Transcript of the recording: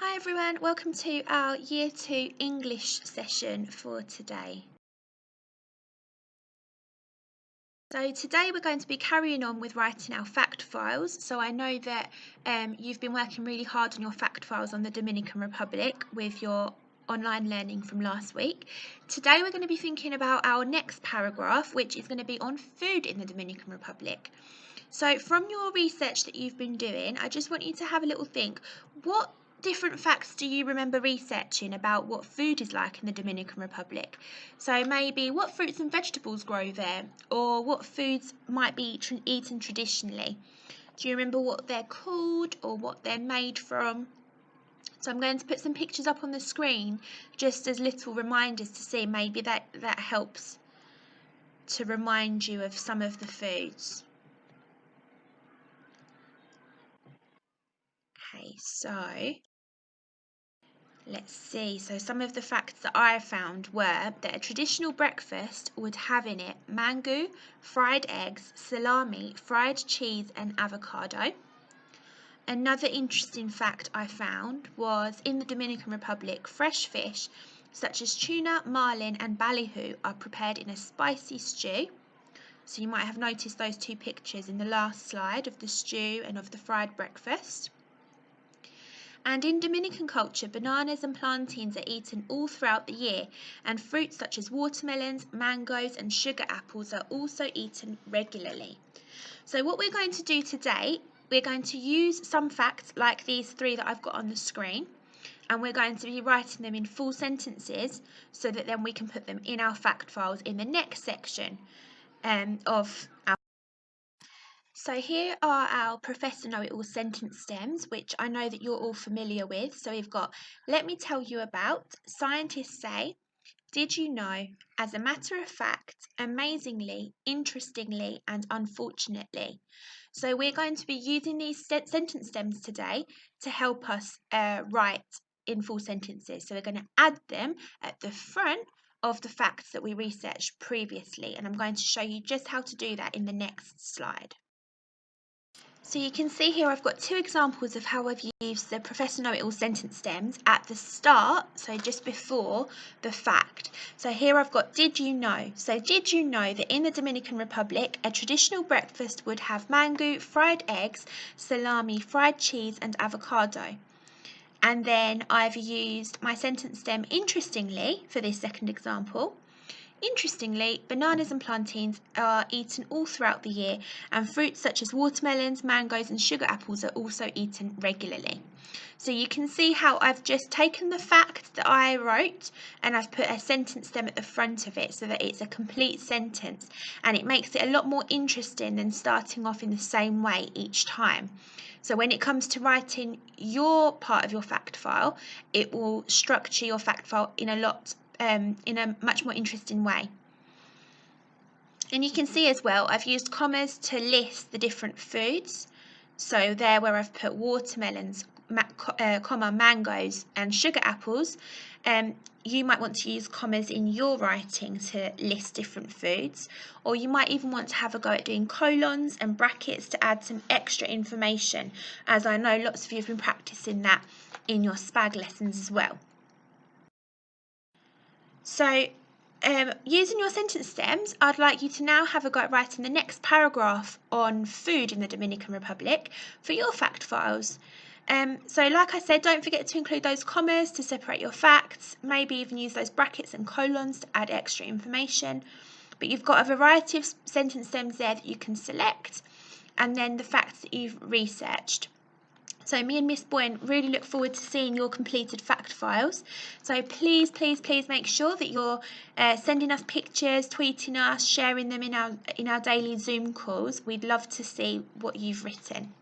Hi everyone, welcome to our Year 2 English session for today. So today we're going to be carrying on with writing our fact files. So I know that you've been working really hard on your fact files on the Dominican Republic with your online learning from last week. Today we're going to be thinking about our next paragraph, which is going to be on food in the Dominican Republic. So from your research that you've been doing, I just want you to have a little think. What different facts do you remember researching about what food is like in the Dominican Republic? So maybe what fruits and vegetables grow there, or what foods might be eaten traditionally? Do you remember what they're called or what they're made from? So I'm going to put some pictures up on the screen just as little reminders to see. Maybe that helps to remind you of some of the foods. Okay, so let's see. So some of the facts that I found were that a traditional breakfast would have in it mango, fried eggs, salami, fried cheese and avocado. Another interesting fact I found was in the Dominican Republic, fresh fish such as tuna, marlin and ballyhoo are prepared in a spicy stew. So you might have noticed those two pictures in the last slide of the stew and of the fried breakfast. And in Dominican culture, bananas and plantains are eaten all throughout the year, and fruits such as watermelons, mangoes, and sugar apples are also eaten regularly. So what we're going to do today, we're going to use some facts like these three that I've got on the screen, and we're going to be writing them in full sentences so that then we can put them in our fact files in the next section of our. So here are our Professor Know-It-All sentence stems, which I know that you're all familiar with. So we've got, let me tell you about, scientists say, did you know, as a matter of fact, amazingly, interestingly, and unfortunately. So we're going to be using these sentence stems today to help us write in full sentences. So we're going to add them at the front of the facts that we researched previously. And I'm going to show you just how to do that in the next slide. So you can see here I've got two examples of how I've used the Professor Know-It-All sentence stems at the start, so just before the fact. So here I've got did you know? So did you know that in the Dominican Republic a traditional breakfast would have mango, fried eggs, salami, fried cheese and avocado? And then I've used my sentence stem interestingly for this second example. Interestingly, bananas and plantains are eaten all throughout the year, and fruits such as watermelons, mangoes, and sugar apples are also eaten regularly. So you can see how I've just taken the fact that I wrote and I've put a sentence stem at the front of it so that it's a complete sentence, and it makes it a lot more interesting than starting off in the same way each time. So when it comes to writing your part of your fact file, it will structure your fact file in a much more interesting way. And you can see as well, I've used commas to list the different foods. So there where I've put watermelons, comma, mangoes and sugar apples, you might want to use commas in your writing to list different foods, or you might even want to have a go at doing colons and brackets to add some extra information, as I know lots of you have been practicing that in your SPAG lessons as well. So using your sentence stems, I'd like you to now have a go at writing the next paragraph on food in the Dominican Republic for your fact files. So like I said, don't forget to include those commas to separate your facts, maybe even use those brackets and colons to add extra information. But you've got a variety of sentence stems there that you can select, and then the facts that you've researched. So me and Miss Boyne really look forward to seeing your completed fact files. So please, please, please make sure that you're sending us pictures, tweeting us, sharing them in our daily Zoom calls. We'd love to see what you've written.